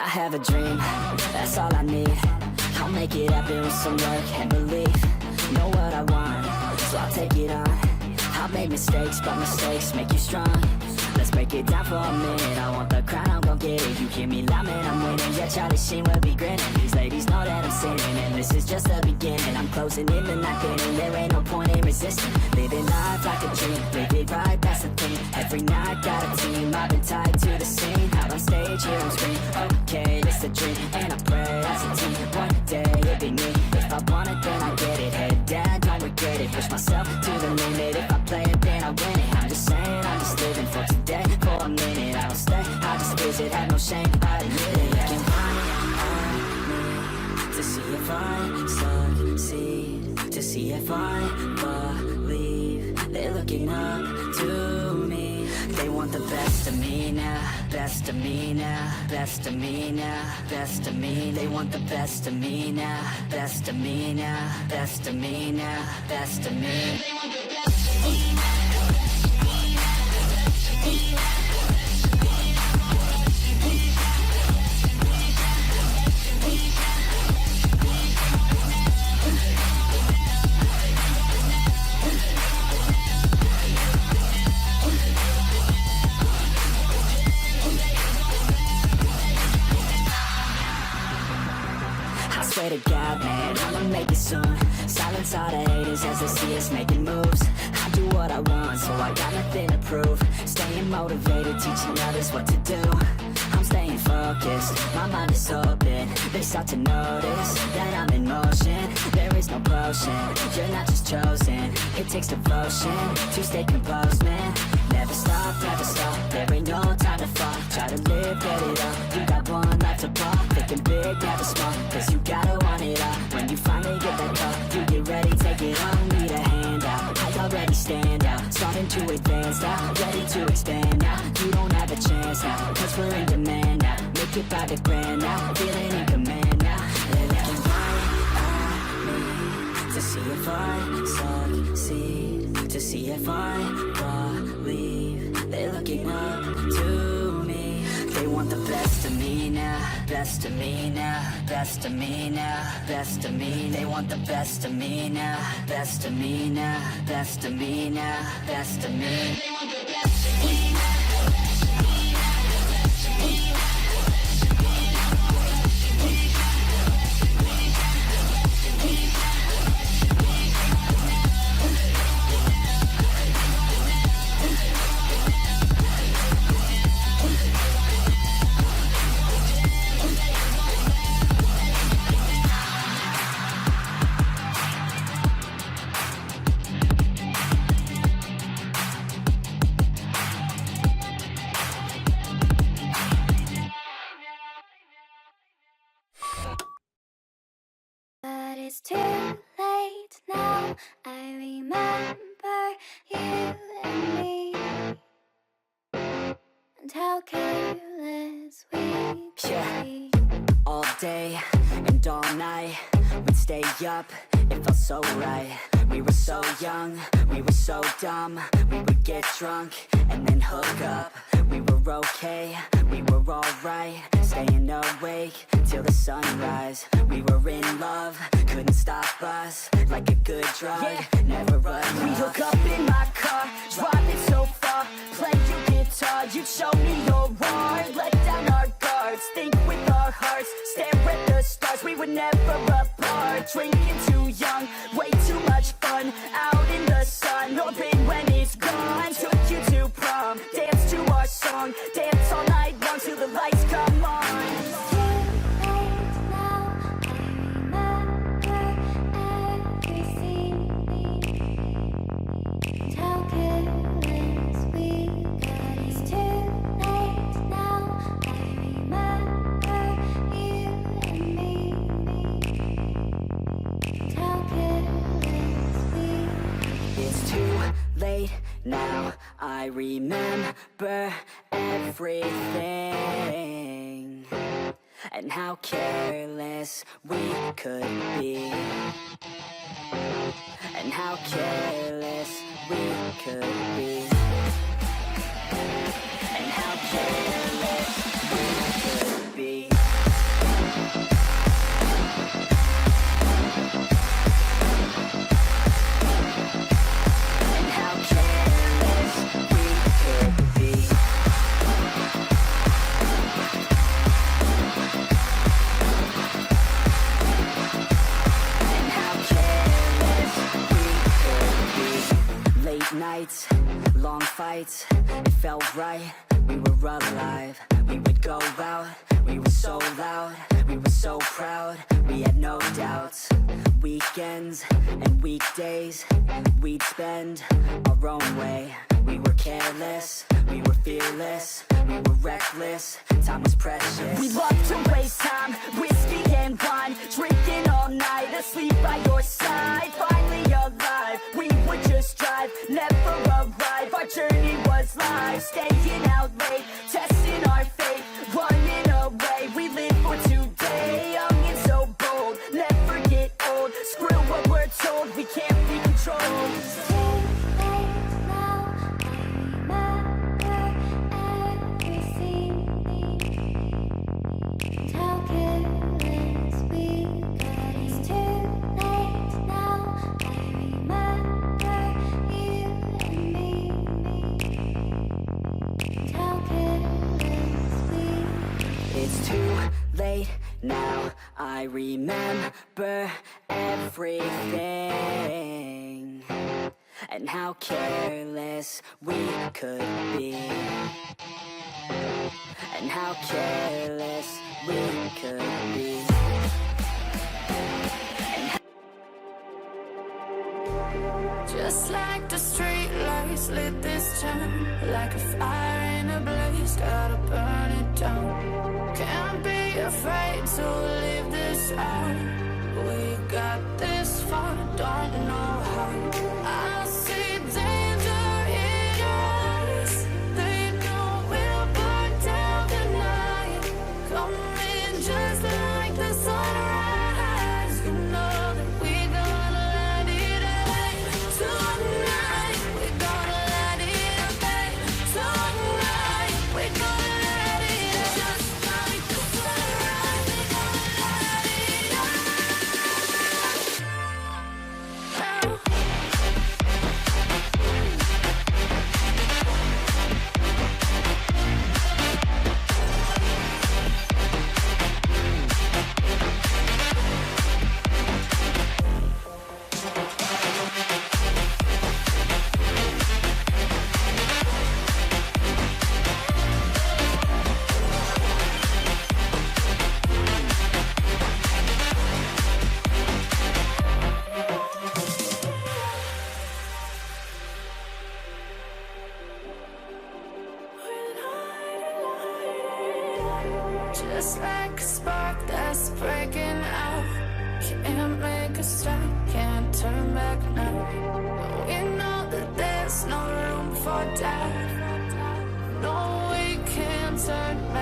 I have a dream, that's all I need. I'll make it happen with some work and belief. Know what I want, so I'll take it on. I've made mistakes, but mistakes make you strong. Let's break it down for a minute. I want the crown, I'm gon' get it. You hear me loud, man, I'm winning. Yeah, Charlie Sheen will be grinning. These ladies know that I'm sinning, and this is just the beginning. I'm closing in the night inning. There ain't no point in resisting. Living life like a dream, live it right, that's the thing. Every night got a team, I've been tied to the scene. Out on stage, here I'm scream. Okay, this a dream, and I pray as a team. One day it'll be me. If I want it, then I get it. Head down, don't regret it. Push myself to the limit. If I play it, then I win it. I'm just saying, I'm just living for today. For a minute, I don't stay, I just visit, have no shame, I admit it. Looking on me to see if I succeed, to see if I believe. They're looking up to me. They want the best of me now, best of me now, best of me now, best of me. They want the best of me now, best of me now, best of me now, best of me. They want the best of me now. Swear to God, man, I'ma make it soon. Silence all the haters as they see us making moves. I do what I want, so I got nothing to prove. Staying motivated, teaching others what to do. I'm staying focused, my mind is open. They start to notice that I'm in motion. There is no potion, you're not just chosen. It takes devotion to stay composed, man. Never stop, there ain't no time to fall. Try to live, get it up, you got one life to pop. Thinking big, never small, cause you gotta want it all. When you finally get that call, you get ready, take it on. Need a hand out, I already stand out. Starting to advance now, ready to expand now. You don't have a chance now, cause we're in demand now. Make it by the grand now, feeling in command now. They're looking right at me to see if I succeed, to see if I believe. They're looking up to me. They want the best of me now, best of me now, best of me now, best of me. They want the best of me now, best of me now, best of me now, best of me. They want the best of me now. It's too late now, I remember you and me, and how careless we could be. All day and all night, we'd stay up, it felt so right. We were so young, we were so dumb. We would get drunk and then hook up. We were okay, we were alright. Staying awake till the sunrise. We were in love, couldn't stop us. Like a good drug, never run. We hook up in my car, driving so far. Play your guitar, you'd show me your art. Let down our guards, think with our hearts. Stare at the stars, we were never apart. Drinking too young, way too much fun. Out in the sun, hoping when it's gone. Took you to prom, dance to our song. Dance all night long till the lights come on. Late now, I remember everything, and how careless we could be, and how careless we could be, and how careless we could be. nights, long fights, it felt right, we were alive. We would go out, we were so loud, we were so proud, we had no doubts. Weekends and weekdays, we'd spend our own way. We were careless, we were fearless, we were reckless, time was precious. We loved to waste time, whiskey and wine, drinking all night, asleep by your side. Finally alive, we would just drive, never arrive. Our journey was life, staying out late, testing our fate, running away. We live for today, young and so bold, never get old. Screw what we're told, we can't be controlled. It's too late now, I remember everything, and how careless we could be, and how careless we could be. Just like the street lights lit this town, like a fire in a blaze, gotta burn it down. Can't be afraid to leave this out. We got this far, don't know how. I see danger in your eyes. They know we'll burn down the night. Coming just like the sunrise. You know that we gonna let it out. Tonight, we gonna let it out. Tonight, we gonna let it out. Just like the sunrise, we gonna let it out. Just like a spark that's breaking out. Can't make a stop, can't turn back now. We know that there's no room for doubt. No, we can't turn back.